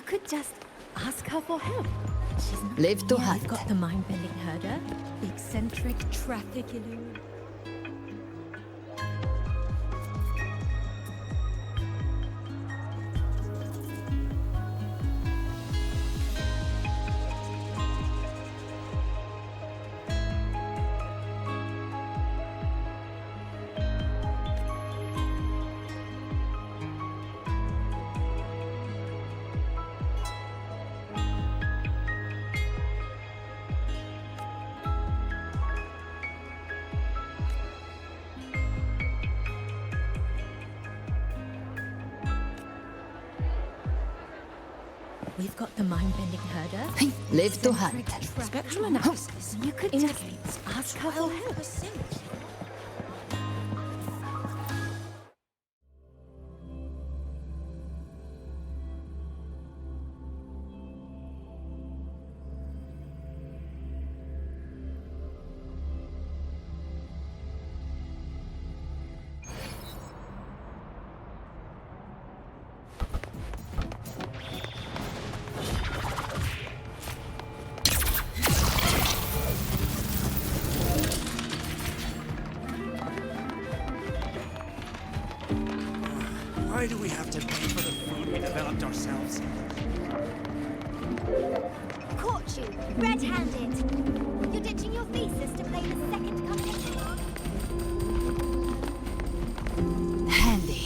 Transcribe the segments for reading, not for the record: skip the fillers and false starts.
could just ask her for help. She's not Live to here. hunt. We've got the mind-bending herder, the eccentric traffic killer. We've got the mind-bending herder. Live to hunt. Spectral analysis. You could just ask her for help. Why do we have to pay for the food we developed ourselves? Caught you, red-handed. You're ditching your thesis to play the second company. Handy.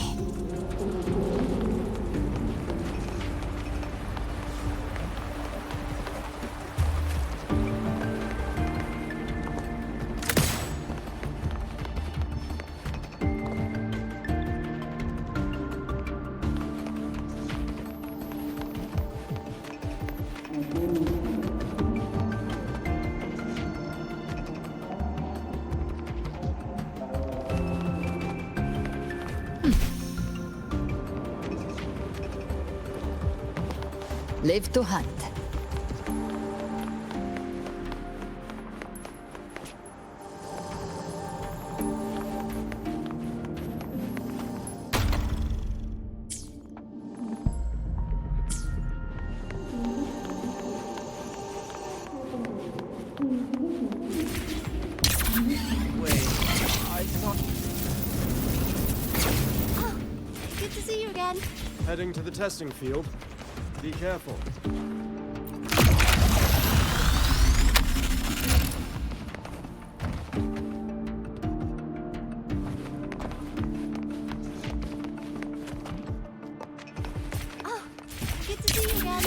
Live to hunt. Wait, I thought... Oh, good to see you again. Heading to the testing field. Be careful. Oh, good to see you again.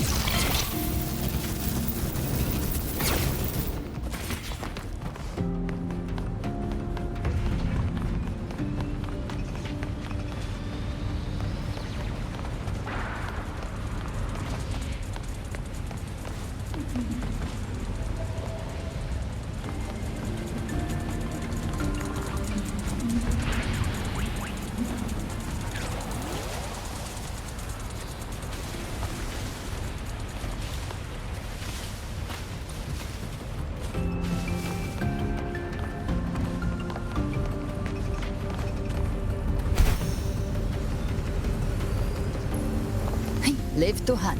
Live to hunt.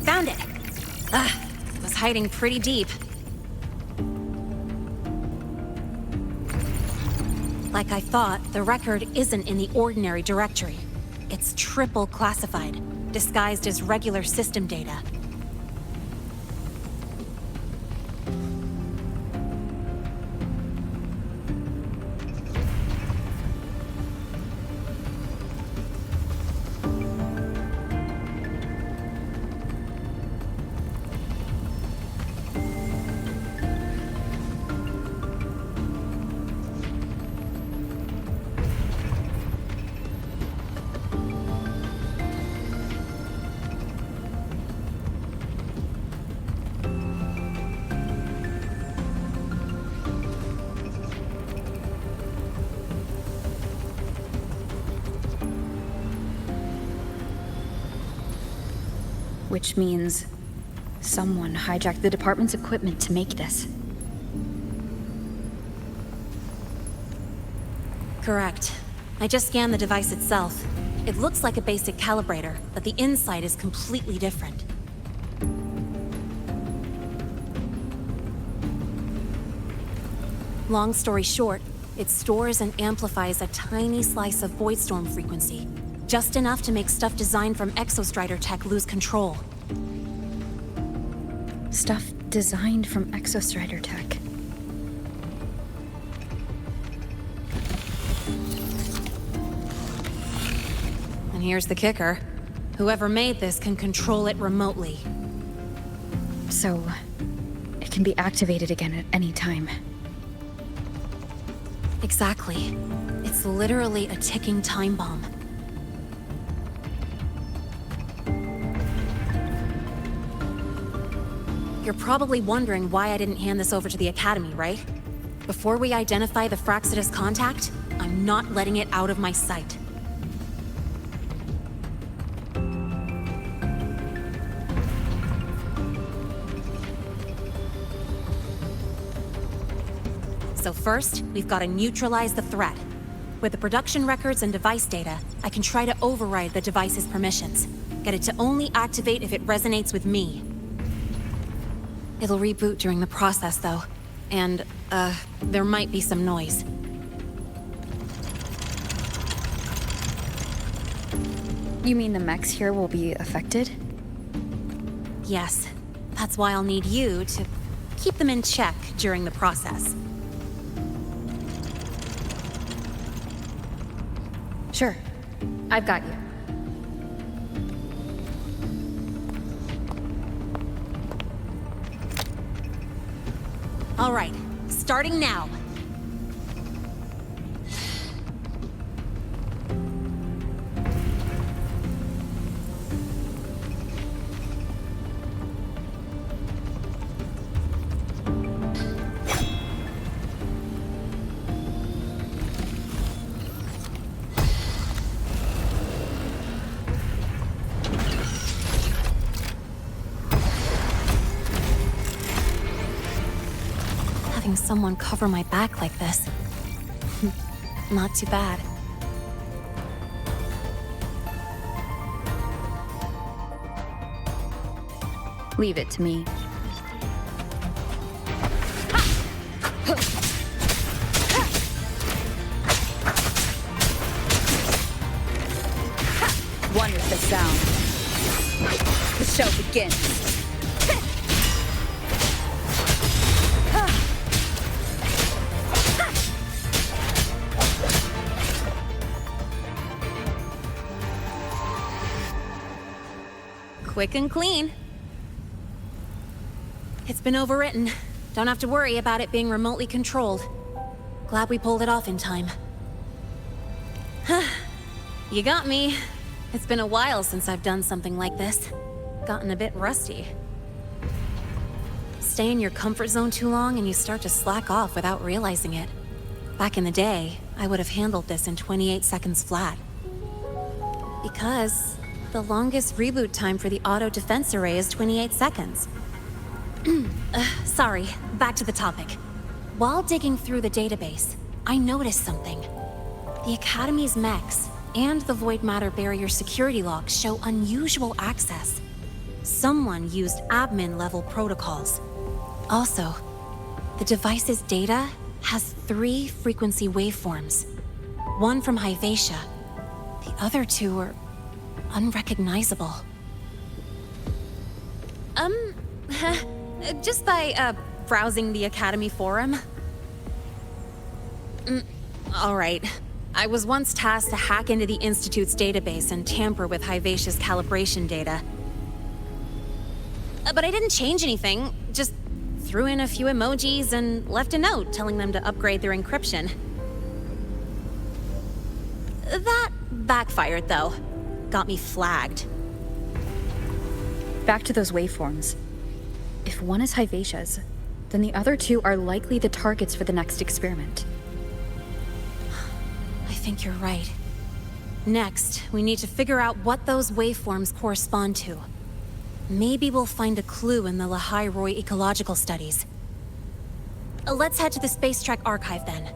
Found it! It was hiding pretty deep. Like I thought, the record isn't in the ordinary directory. It's triple classified, disguised as regular system data. Which means someone hijacked the department's equipment to make this. Correct. I just scanned the device itself. It looks like a basic calibrator, but the inside is completely different. Long story short, it stores and amplifies a tiny slice of voidstorm frequency, just enough to make stuff designed from Exostrider tech lose control. Stuff designed from Exostrider tech. And here's the kicker. Whoever made this can control it remotely. So, it can be activated again at any time. Exactly. It's literally a ticking time bomb. You're probably wondering why I didn't hand this over to the Academy, right? Before we identify the Fraxidus contact, I'm not letting it out of my sight. So first, we've got to neutralize the threat. With the production records and device data, I can try to override the device's permissions. Get it to only activate if it resonates with me. It'll reboot during the process, though. And, there might be some noise. You mean the mechs here will be affected? Yes. That's why I'll need you to keep them in check during the process. Sure. I've got you. All right, starting now. Having someone cover my back like this. Not too bad. Leave it to me. Wonderful sound. The show begins. Quick and clean. It's been overwritten. Don't have to worry about it being remotely controlled. Glad we pulled it off in time. You got me. It's been a while since I've done something like this. Gotten a bit rusty. Stay in your comfort zone too long and you start to slack off without realizing it. Back in the day, I would have handled this in 28 seconds flat. Because the longest reboot time for the auto defense array is 28 seconds. Sorry, back to the topic. While digging through the database, I noticed something. The Academy's mechs and the Void Matter Barrier security logs show unusual access. Someone used admin-level protocols. Also, the device's data has 3 frequency waveforms. One from Hyvatia. The other 2 are unrecognizable. Just by, browsing the Academy forum. All right. I was once tasked to hack into the Institute's database and tamper with Hyvatia's calibration data. But I didn't change anything, just threw in a few emojis and left a note telling them to upgrade their encryption. That backfired, though. Got me flagged. Back to those waveforms. If one is Hyvatia's, then the other 2 are likely the targets for the next experiment. I think you're right. Next, we need to figure out what those waveforms correspond to. Maybe we'll find a clue in the Lehigh Roy ecological studies. Let's head to the Space Trek archive then.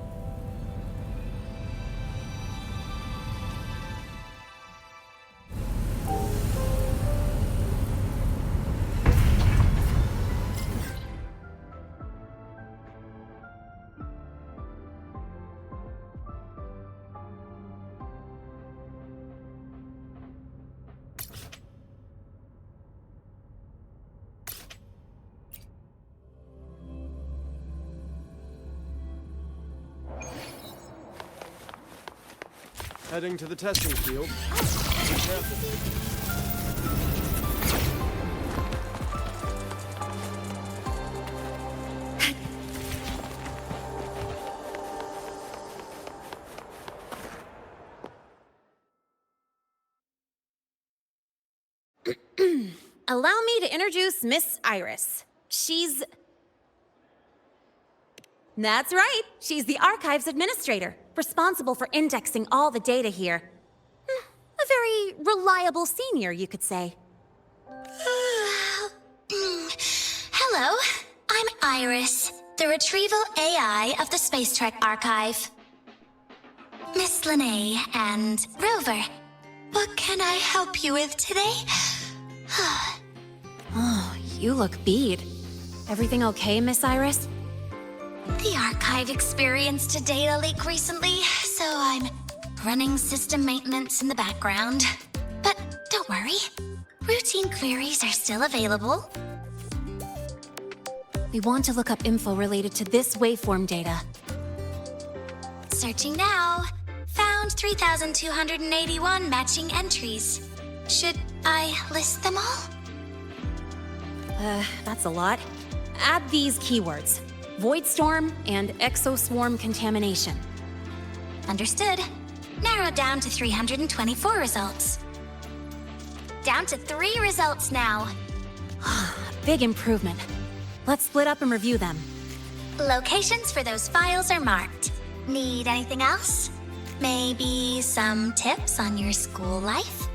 Heading to the testing field. Be careful. Allow me to introduce Miss Iris. That's right, she's the archives administrator, responsible for indexing all the data here. A very reliable senior, you could say. Hello, I'm Iris, the retrieval AI of the Space Trek Archive. Miss Linnae and Rover, what can I help you with today? Oh, you look beat. Everything okay, Miss Iris? The archive experienced a data leak recently, so I'm running system maintenance in the background. But don't worry, routine queries are still available. We want to look up info related to this waveform data. Searching now. Found 3,281 matching entries. Should I list them all? That's a lot. Add these keywords: Void Storm and Exoswarm Contamination. Understood. Narrowed down to 324 results. Down to 3 results now. Big improvement. Let's split up and review them. Locations for those files are marked. Need anything else? Maybe some tips on your school life?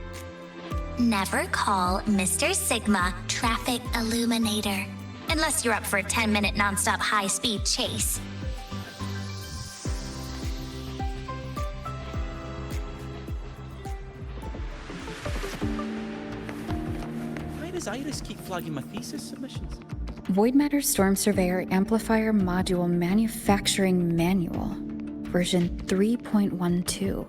Never call Mr. Sigma Traffic Illuminator, unless you're up for a 10-minute nonstop high-speed chase. Why does Iris keep flagging my thesis submissions? Void Matter Storm Surveyor Amplifier Module Manufacturing Manual, version 3.12.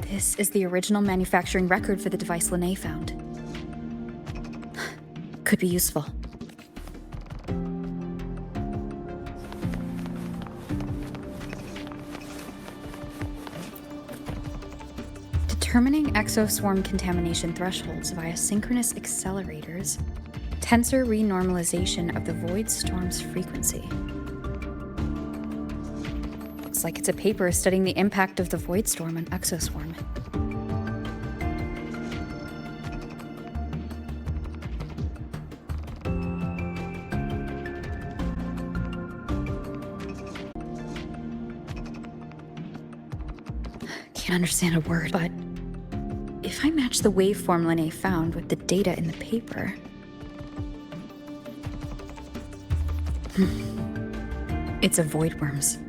This is the original manufacturing record for the device Linnae found. Could be useful. Determining exoswarm contamination thresholds via synchronous accelerators, tensor renormalization of the void storm's frequency. Looks like it's a paper studying the impact of the void storm on exoswarm. Can't understand a word, but if I match the waveform Linnae found with the data in the paper, it's a voidworms.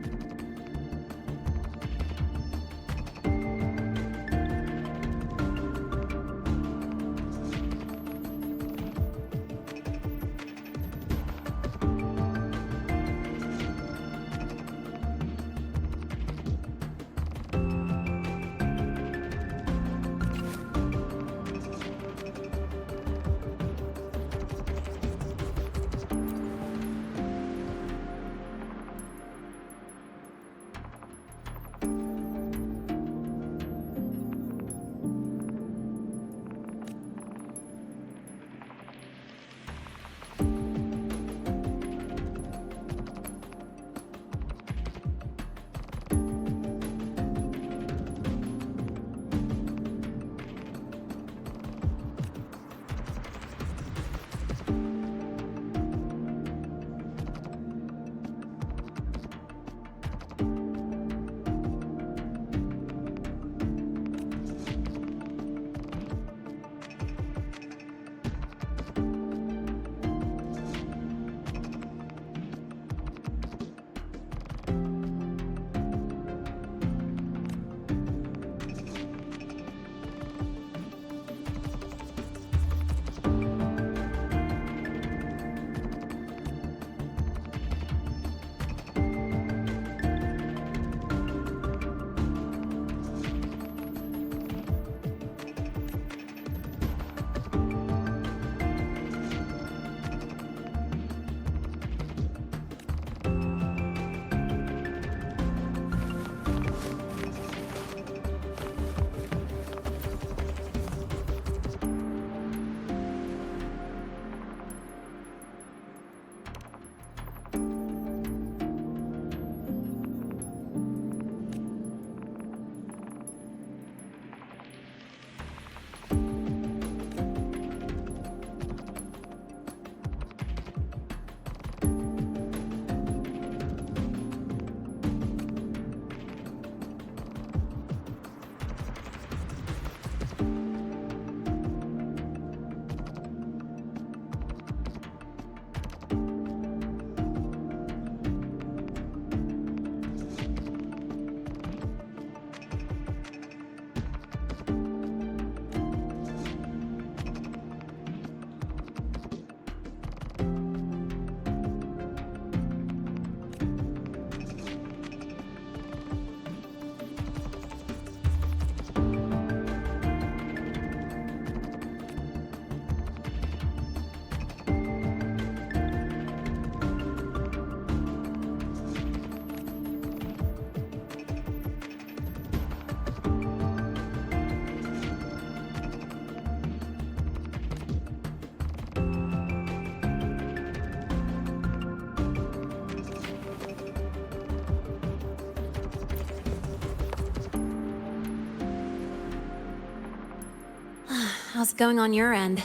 How's it going on your end?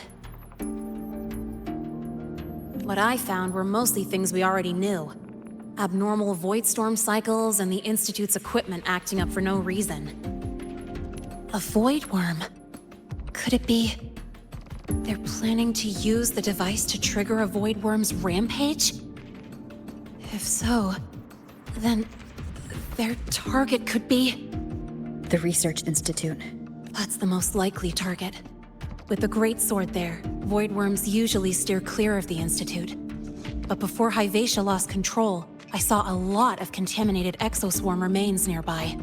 What I found were mostly things we already knew. Abnormal void storm cycles and the Institute's equipment acting up for no reason. A void worm? Could it be... they're planning to use the device to trigger a void worm's rampage? If so, then their target could be... The Research Institute. That's the most likely target. With the Great Sword there, void worms usually steer clear of the Institute. But before Hyvatia lost control, I saw a lot of contaminated exoswarm remains nearby.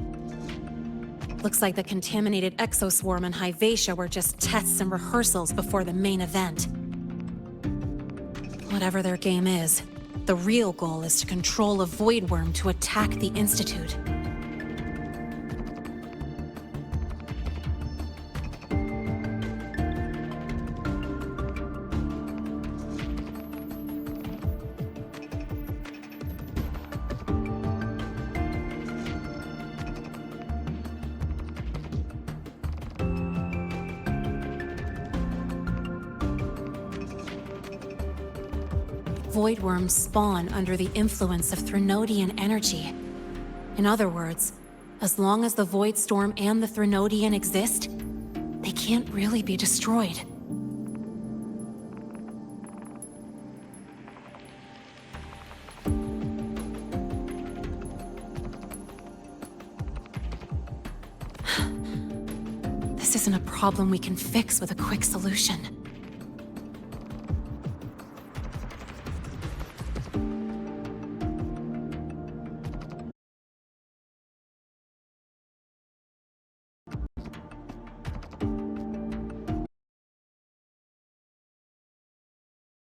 Looks like the contaminated exoswarm and Hyvatia were just tests and rehearsals before the main event. Whatever their game is, the real goal is to control a void worm to attack the Institute. Void worms spawn under the influence of Threnodian energy. In other words, as long as the Void Storm and the Threnodian exist, they can't really be destroyed. This isn't a problem we can fix with a quick solution.